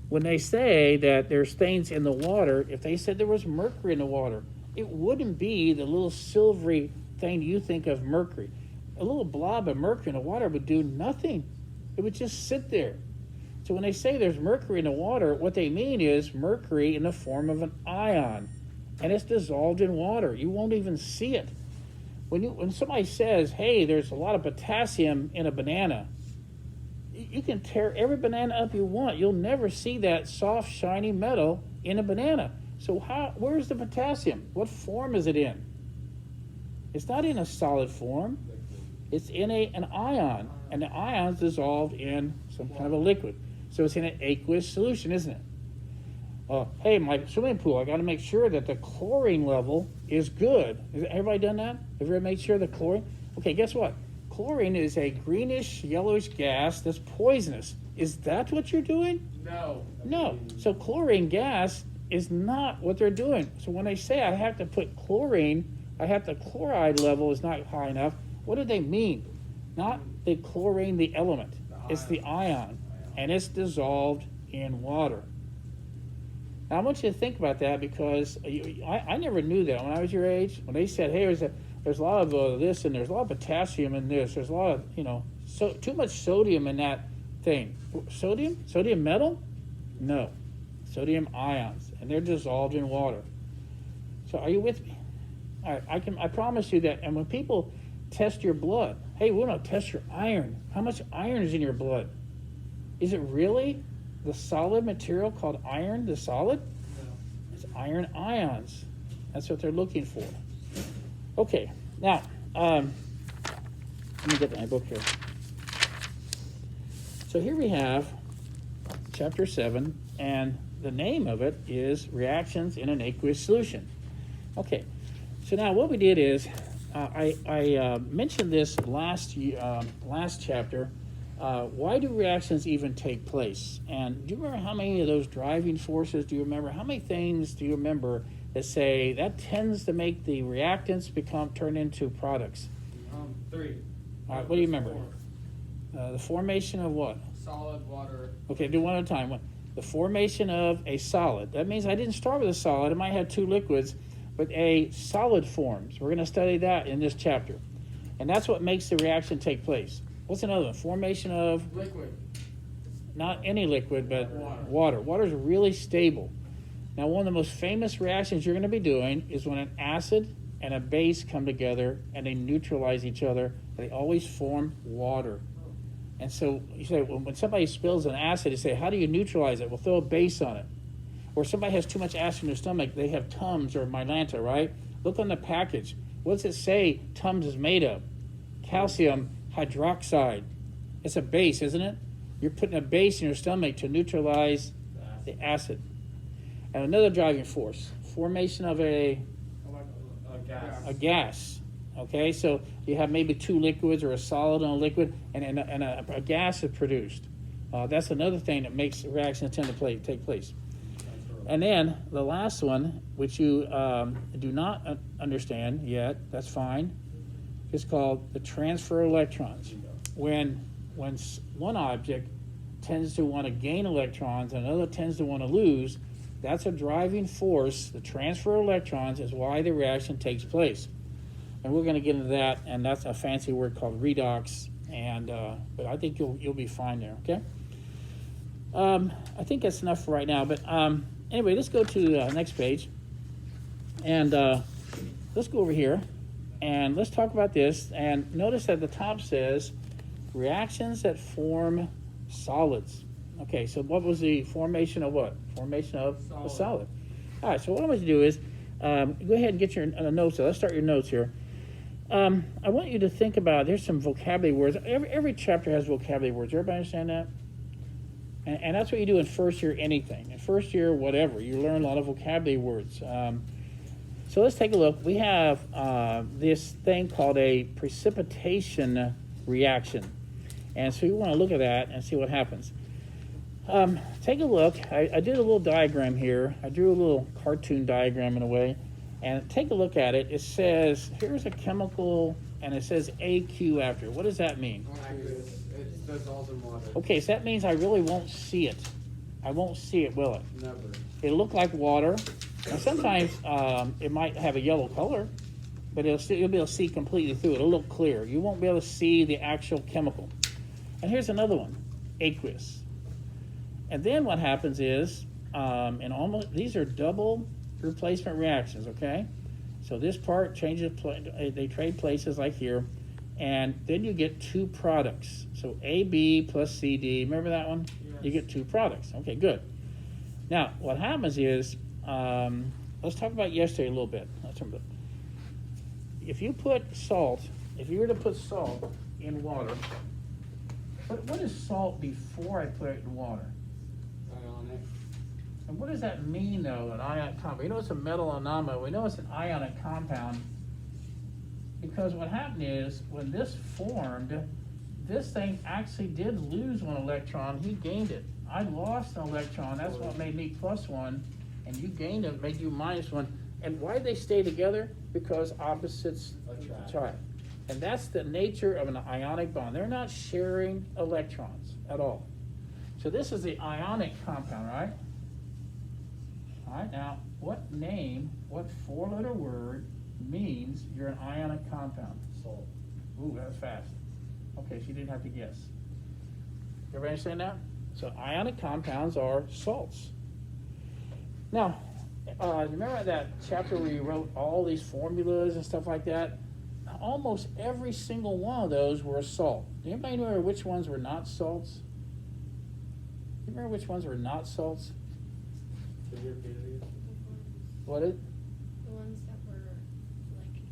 when they say that there's things in the water, if they said there was mercury in the water, it wouldn't be the little silvery thing you think of mercury. A little blob of mercury in the water would do nothing. It would just sit there. So when they say there's mercury in the water, what they mean is mercury in the form of an ion, and it's dissolved in water. You won't even see it. When somebody says, hey, there's a lot of potassium in a banana, you can tear every banana up you want. You'll never see that soft, shiny metal in a banana. So where's the potassium? What form is it in? It's not in a solid form. It's in an ion, and the ion's dissolved in some kind of a liquid. So it's in an aqueous solution, isn't it? Hey, my swimming pool, I got to make sure that the chlorine level is good. Has everybody done that? Have you ever made sure the chlorine? Okay, guess what? Chlorine is a greenish, yellowish gas that's poisonous. Is that what you're doing? No. So chlorine gas is not what they're doing. So when they say I have to put chlorine, the chloride level is not high enough, what do they mean? Not the chlorine, the element. It's the ion, and it's dissolved in water. Now, I want you to think about that, because I never knew that when I was your age. When they said, hey, there's a lot of this, and there's a lot of potassium in this, there's a lot of, too much sodium in that thing. Sodium? Sodium metal? No. Sodium ions, and they're dissolved in water. So are you with me? All right, I promise you that. And when people test your blood, hey, we're going to test your iron. How much iron is in your blood? Is it really the solid material called iron, the solid? No. It's iron ions. That's what they're looking for. Okay, now, let me get my book here. So here we have chapter 7, and the name of it is Reactions in an Aqueous Solution. Okay, so now what we did is, I mentioned this last chapter. Why do reactions even take place? And do you remember how many of those driving forces? Do you remember how many things do you remember that say that tends to make the reactants turn into products? 3. All right, what do you remember? The formation of what? Solid, water. Okay, do one at a time. The formation of a solid. That means I didn't start with a solid. It might have 2 liquids, but a solid forms. We're going to study that in this chapter. And that's what makes the reaction take place. What's another one? Formation of? Liquid. Not any liquid, but Water. Water is really stable. Now, one of the most famous reactions you're going to be doing is when an acid and a base come together and they neutralize each other. They always form water. And so you say, well, when somebody spills an acid, you say, how do you neutralize it? Well, throw a base on it. Or somebody has too much acid in their stomach, they have Tums or Mylanta, right? Look on the package. What does it say Tums is made of? Calcium hydroxide. It's a base, isn't it? You're putting a base in your stomach to neutralize the acid. And another driving force, formation of a gas. Okay, so you have maybe 2 liquids or a solid and a liquid, and a gas is produced. That's another thing that makes reactions tend to take place. And then the last one, which you do not understand yet, that's fine, is called the transfer of electrons. When one object tends to want to gain electrons and another tends to want to lose, that's a driving force. The transfer of electrons is why the reaction takes place. And we're going to get into that, and that's a fancy word called redox. And but I think you'll be fine there. Okay. I think that's enough for right now. But anyway, let's go to the next page, and let's go over here, and let's talk about this. And notice at the top says reactions that form solids. Okay, so what was the formation of what? Formation of a solid. All right, so what I'm going to do is go ahead and get your notes. Let's start your notes here. I want you to think about, there's some vocabulary words. Every chapter has vocabulary words. Everybody understand that? And that's what you do in first year anything. In first year, whatever, you learn a lot of vocabulary words. So let's take a look. We have this thing called a precipitation reaction. And so you want to look at that and see what happens. Take a look. I did a little diagram here. I drew a little cartoon diagram in a way. And take a look at it. It says, here's a chemical, and it says AQ after it. What does that mean? It dissolves in water. Okay, so that means I really won't see it. I won't see it, will it? Never. It'll look like water. Now sometimes it might have a yellow color, but you'll be able to see completely through it. It'll look clear. You won't be able to see the actual chemical. And here's another one, aqueous. And then what happens is, these are double replacement reactions, okay? So this part changes, they trade places like here, and then you get two products. So AB plus CD, remember that one? Yes. You get two products. Okay, good. Now, what happens is, let's talk about yesterday a little bit. If you put salt, if you were to put salt in water, what is salt before I put it in water? Ionic. And what does that mean, though, an ionic compound? We know it's a metal and non-metal. We know it's an ionic compound because what happened is when this formed, this thing actually did lose one electron. He gained it. I lost an electron. That's what made me +1, and you gained it, made you -1. And why did they stay together? Because opposites attract. And that's the nature of an ionic bond. They're not sharing electrons at all. So this is the ionic compound, right? All right, now, what four-letter word means you're an ionic compound? Salt. Ooh, that was fast. Okay, she didn't have to guess. Everybody understand that? So ionic compounds are salts. Now, remember that chapter where you wrote all these formulas and stuff like that? Almost every single one of those were a salt. Do anybody remember which ones were not salts? Do you remember which ones were not salts? Can you repeat it again? What is? The ones that were like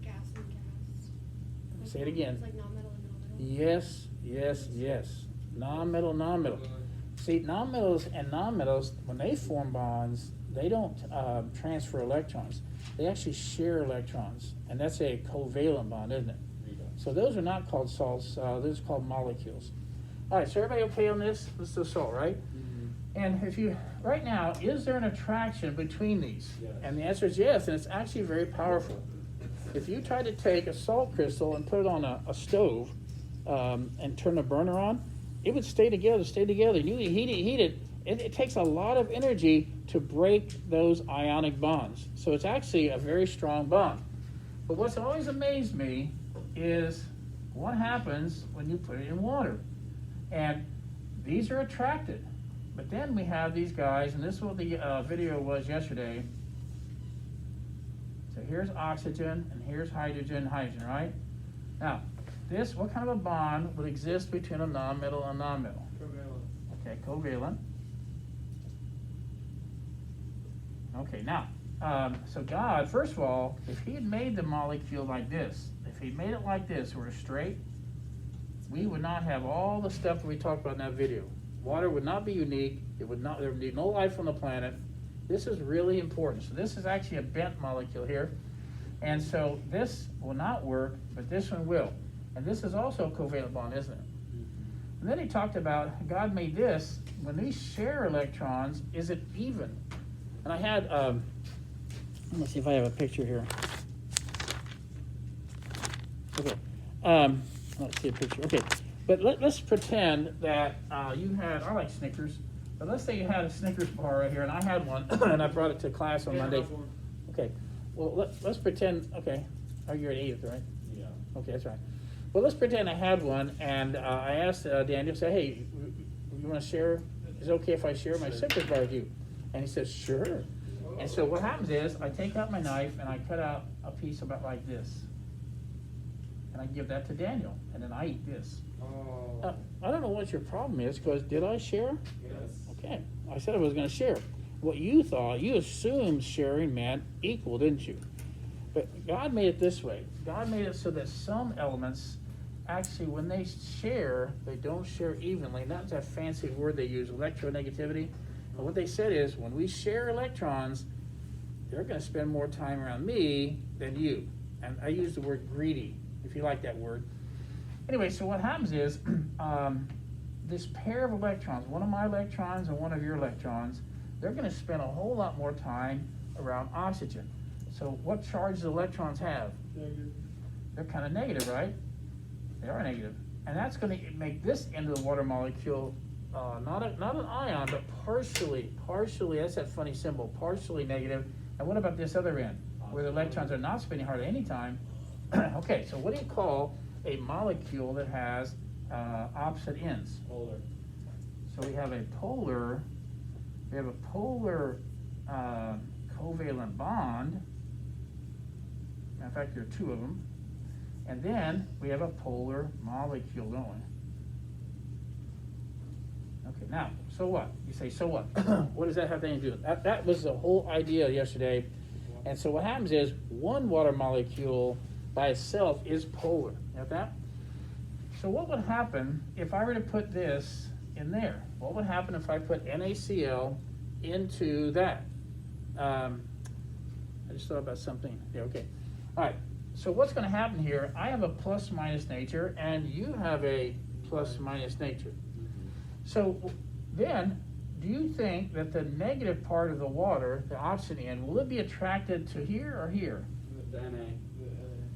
gas and gas. Like Say it again. It's like non-metal and non-metal. Yes. Non-metal, non-metal. See, nonmetals and nonmetals, when they form bonds, they don't transfer electrons. They actually share electrons, and that's a covalent bond, isn't it? So those are not called salts. Those are called molecules. All right, so everybody okay on this? This is the salt, right? Mm-hmm. And if you, right now, is there an attraction between these? Yes. And the answer is yes, and it's actually very powerful. If you try to take a salt crystal and put it on a stove and turn the burner on, it would stay together. And you heat it. It takes a lot of energy to break those ionic bonds. So it's actually a very strong bond. But what's always amazed me is what happens when you put it in water. And these are attracted. But then we have these guys, and this is what the video was yesterday. So here's oxygen, and here's hydrogen, right? Now, what kind of a bond would exist between a non-metal and a non-metal? Covalent. Okay, covalent. Okay, now, so God, first of all, if he had made the molecule like this, if he made it like this, where it's straight, we would not have all the stuff that we talked about in that video. Water would not be unique. There would be no life on the planet. This is really important. So this is actually a bent molecule here. And so this will not work, but this one will. And this is also a covalent bond, isn't it? Mm-hmm. And then he talked about, God made this, when these share electrons, is it even? And I had, let me see if I have a picture here. Okay, let's see a picture. Okay, but let's pretend that you had, I like Snickers, but let's say you had a Snickers bar right here, and I had one, and I brought it to class on Monday. Okay, well, let's pretend, okay, oh, you're at 8th, right? Yeah. Okay, that's right. Well, let's pretend I had one, and I asked Daniel, say, hey, you want to share? Is it okay if I share my Snickers bar with you? And he says, sure. And so what happens is, I take out my knife, and I cut out a piece about like this. And I give that to Daniel, and then I eat this. Oh. I don't know what your problem is, because did I share? Yes. Okay, I said I was going to share. What you thought, you assumed sharing meant equal, didn't you? But God made it this way. God made it so that some elements, actually, when they share, they don't share evenly. And that's a fancy word they use, electronegativity. And what they said is, when we share electrons, they're going to spend more time around me than you. And I use the word greedy, if you like that word. Anyway, so what happens is, this pair of electrons, one of my electrons and one of your electrons, they're going to spend a whole lot more time around oxygen. So what charge do electrons have? Negative. They're kind of negative, right? They are negative. And that's going to make this end of the water molecule not an ion, but partially, that's that funny symbol, partially negative. And what about this other end, where the electrons are not spinning hardly any time? Okay, so what do you call a molecule that has opposite ends? Polar. So we have a polar covalent bond. In fact, there are two of them. And then we have a polar molecule going. Okay, now, so what? You say, so what? What does that have anything to do with it? That was the whole idea yesterday. And so what happens is one water molecule by itself is polar. You got that? So what would happen if I were to put this in there? What would happen if I put NaCl into that? I just thought about something. Yeah, okay. All right. So what's going to happen here? I have a plus minus nature, and you have a plus minus nature. So then, do you think that the negative part of the water, the opposite end, will it be attracted to here or here? The Na.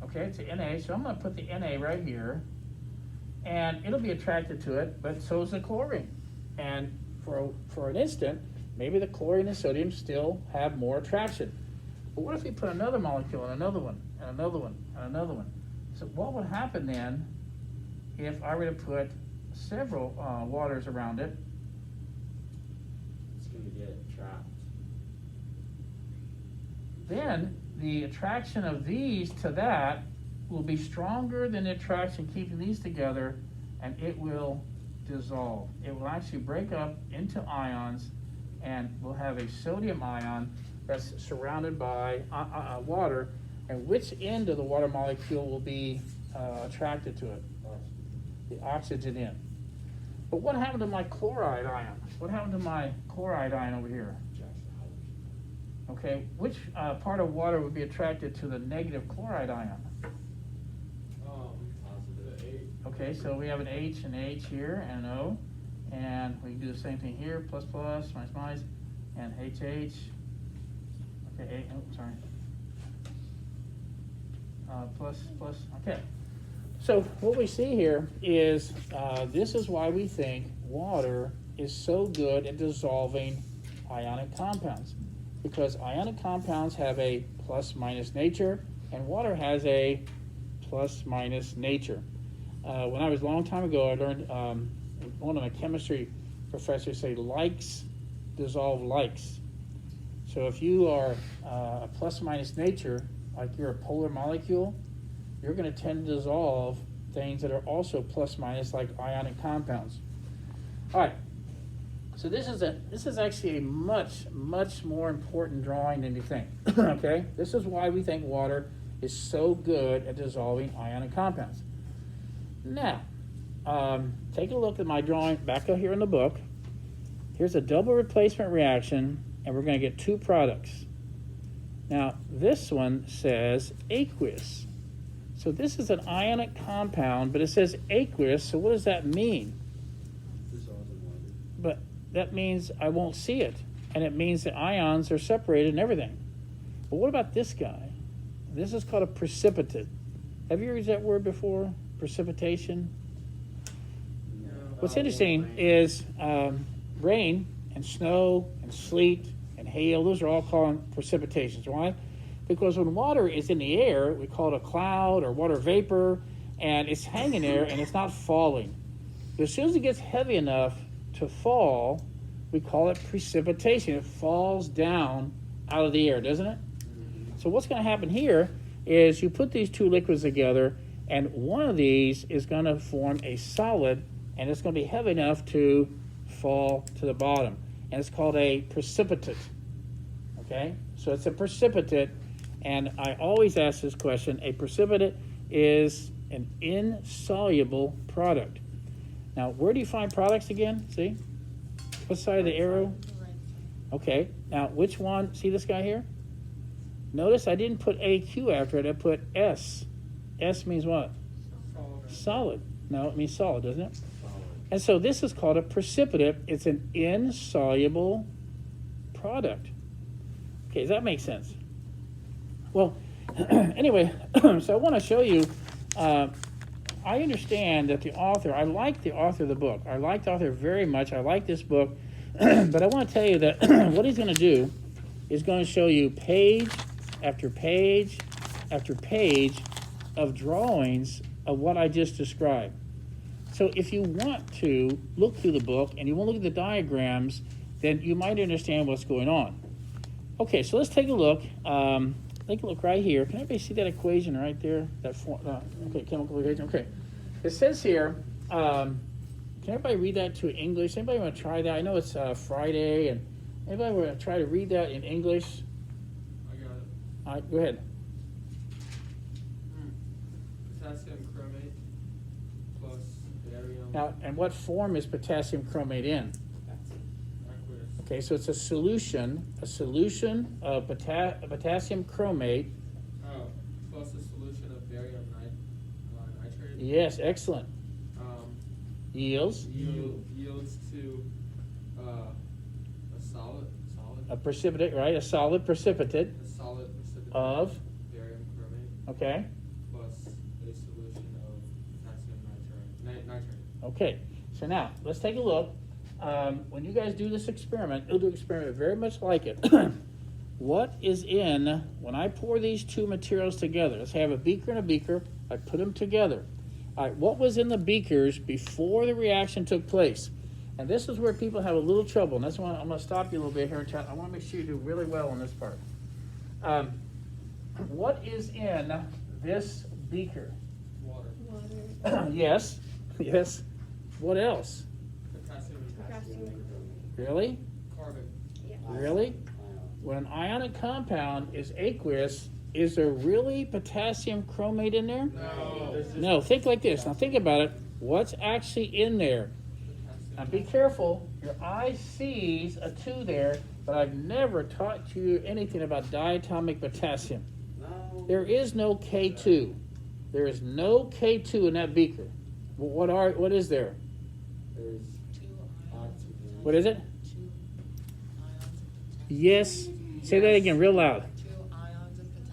Okay, it's a Na, so I'm going to put the Na right here, and it'll be attracted to it, but so is the chlorine. And for an instant, maybe the chlorine and sodium still have more attraction. But what if we put another molecule and another one, and another one, and another one? So what would happen then if I were to put several waters around it? It's gonna get trapped. Then the attraction of these to that will be stronger than the attraction keeping these together, and it will dissolve. It will actually break up into ions, and we'll have a sodium ion that's surrounded by water. And which end of the water molecule will be attracted to it? The oxygen end. But what happened to my chloride ion? What happened to my chloride ion over here? Okay, which part of water would be attracted to the negative chloride ion? Positive 8. Okay, so we have an H and H here and an O, and we can do the same thing here, plus plus, minus minus, and HH. Okay, sorry. Plus plus, okay. So what we see here is this is why we think water is so good at dissolving ionic compounds, because ionic compounds have a plus minus nature, and water has a plus minus nature. When I was a long time ago, I learned one of my chemistry professors say likes dissolve likes. So if you are a plus minus nature, like you're a polar molecule, you're going to tend to dissolve things that are also plus minus, like ionic compounds. All right. So this is actually a much more important drawing than you think. Okay? This is why we think water is so good at dissolving ionic compounds. Now, take a look at my drawing back up here in the book. Here's a double replacement reaction, and we're going to get two products. Now, this one says aqueous. So this is an ionic compound, but it says aqueous, so what does that mean? Dissolves in water. But that means I won't see it, and it means the ions are separated and everything. But what about this guy? This is called a precipitate. Have you used that word before? Precipitation? No. What's interesting is rain and snow and sleet and hail, those are all called precipitations. Why? Because when water is in the air, we call it a cloud or water vapor, and it's hanging there and it's not falling. But as soon as it gets heavy enough to fall, we call it precipitation. It falls down out of the air, doesn't it? Mm-hmm. So what's going to happen here is you put these two liquids together, and one of these is going to form a solid, and it's going to be heavy enough to fall to the bottom. And it's called a precipitate. Okay? So it's a precipitate, and I always ask this question. A precipitate is an insoluble product. Now, where do you find products again? See? What side of the arrow? Okay. Now, which one? See this guy here? Notice I didn't put AQ after it. I put S. S means what? Solid. No, it means solid, doesn't it? And so this is called a precipitate. It's an insoluble product. Okay, does that make sense? Well, anyway, so I want to show you, I I understand that the author, I like the author of the book. I like the author very much. I like this book. But I want to tell you that what he's going to do is going to show you page after page after page of drawings of what I just described. So if you want to look through the book and you want to look at the diagrams, then you might understand what's going on. Okay, so let's take a look. Take a look right here. Can everybody see that equation right there? Okay, chemical equation. Okay. It says here, can everybody read that to English? Anybody want to try that? I know it's Friday, and anybody want to try to read that in English? I got it. All right, go ahead. Potassium chromate plus barium. Now, and what form is potassium chromate in? Aqueous. Okay, so it's a solution of potassium chromate. Oh, plus a solution of barium nitrate. Yes, excellent. Yields Yields to a solid a precipitate, right? A solid precipitate precipitate of, barium chromate okay, plus a solution of potassium nitrate. okay. So now, let's take a look. When you guys do this experiment, you'll do an experiment very much like it. What is in, when I pour these two materials together, let's have a beaker and a beaker, I put them together. All right, what was in the beakers before the reaction took place? And this is where people have a little trouble, and that's why I'm going to stop you a little bit here and I want to make sure you do really well on this part. What is in this beaker? Water. Water. Yes. What else? Potassium. Really? Carbon. Yeah. Really? When an ionic compound is aqueous, is there really potassium chromate in there? No. No, think like this. Now think about it. What's actually in there? Now be careful. Your eye sees a 2 there, but I've never taught you anything about diatomic potassium. There is no K2. There is no K2 in that beaker. What is there? There's What is it? Yes. Say that again real loud.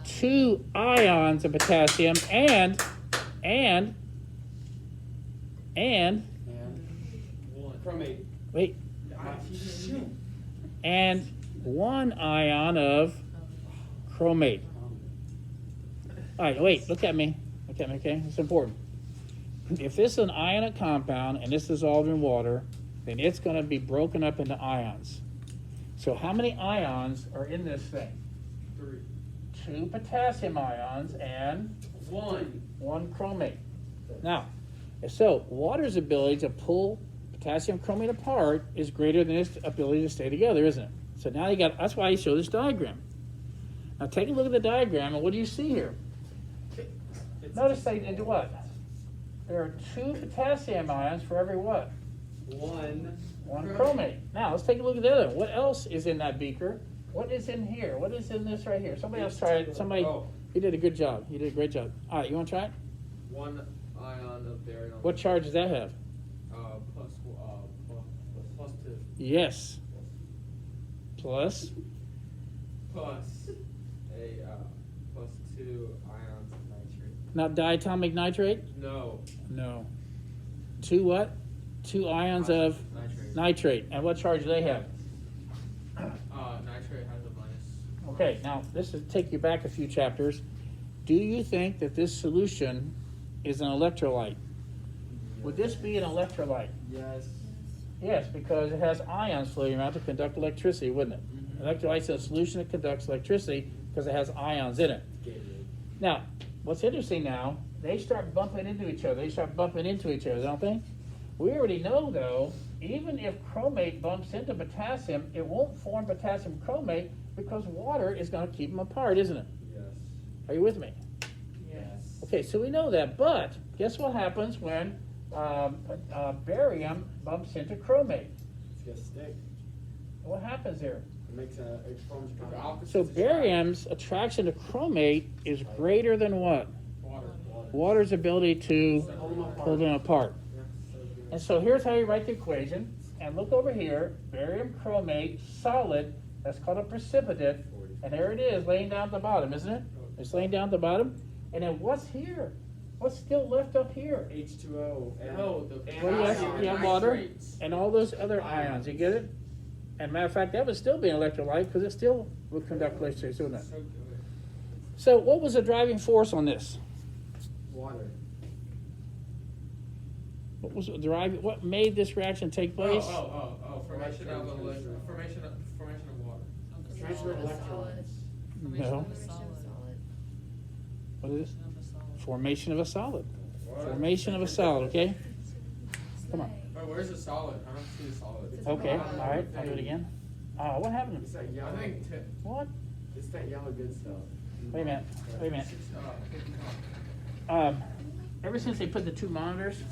2 ions of potassium and one. Chromate. wait, and 1 ion of chromate. All right, wait, look at me, okay? It's important. If this is an ionic compound and it's dissolved in water, then it's going to be broken up into ions. So how many ions are in this thing? 3. 2 potassium ions and 1 chromate. Now, so water's ability to pull potassium chromate apart is greater than its ability to stay together, isn't it? So now that's why I show this diagram. Now take a look at the diagram, and what do you see here? Notice they did what? There are 2 potassium ions for every what? 1 chromate. Now let's take a look at the other. What else is in that beaker? What is in here? What is in this right here? Somebody else try it. You did a good job. You did a great job. All right, you want to try it? 1 ion of barium. What charge does that have? Plus 2. Yes. Plus. Plus a plus 2 ions of nitrate. Not diatomic nitrate? No. No. 2 what? 2 ions of nitrate. And what charge do they have? Nitrate has a minus. Okay, now this will take you back a few chapters. Do you think that this solution is an electrolyte? Would this be an electrolyte? Yes. Yes, because it has ions floating around to conduct electricity, wouldn't it? Electrolyte's a solution that conducts electricity because it has ions in it. Now, what's interesting now, they start bumping into each other. Don't they? We already know, though, even if chromate bumps into potassium, it won't form potassium chromate because water is going to keep them apart, isn't it? Yes. Are you with me? Yes. Okay, so we know that, but guess what happens when barium bumps into chromate? It's gonna stick. What happens there? It forms opposites. So barium's attraction to chromate is greater than what? Water. Water's ability to hold them apart. And so here's how you write the equation. And look over here, barium chromate, solid, that's called a precipitate. And there it is, laying down at the bottom, isn't it? It's laying down at the bottom. And then what's here? what's still left up here? H2O. And No, the What do you have? calcium You have water nitrates. and all those other ions, you get it? And matter of fact, that would still be an electrolyte, because it still would conduct electricity, wouldn't it? So good. So what was the driving force on this? water. What was the driving, what made this reaction take place? Formation of formation of water. Transfer of electrons. No. Formation of a solid. What is it? Formation of a solid. Formation of a solid, okay? Come on. Oh, where's the solid? I don't see the solid. Okay, all right, I'll do it again. What happened? It's that I yellow. think What? It's that yellow good stuff. Wait a minute, wait a minute. Ever since they put the two monitors,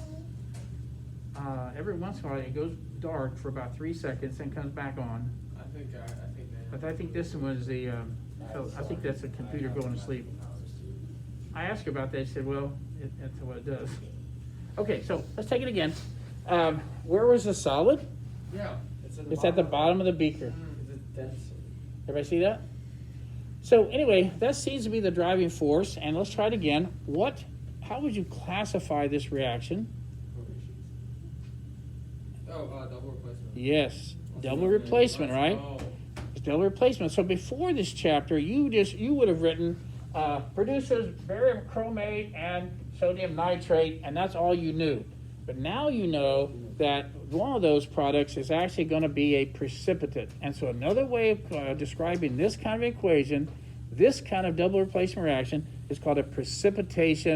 every once in a while it goes dark for about 3 seconds and comes back on. I think that. But I think this one was the, I think that's the computer going to sleep. I asked her about that, she said, well, that's what it does. Okay, so let's take it again. Where was the solid? Yeah. It's at the bottom of the beaker. It's denser. Everybody see that? So anyway, that seems to be the driving force, and let's try it again. How would you classify this reaction? Double replacement. Yes, double replacement, right? Oh. It's double replacement. So before this chapter, you would have written produces barium chromate and sodium nitrate, and that's all you knew. But now you know that one of those products is actually going to be a precipitate. And so another way of describing this kind of equation, this kind of double replacement reaction, is called a precipitation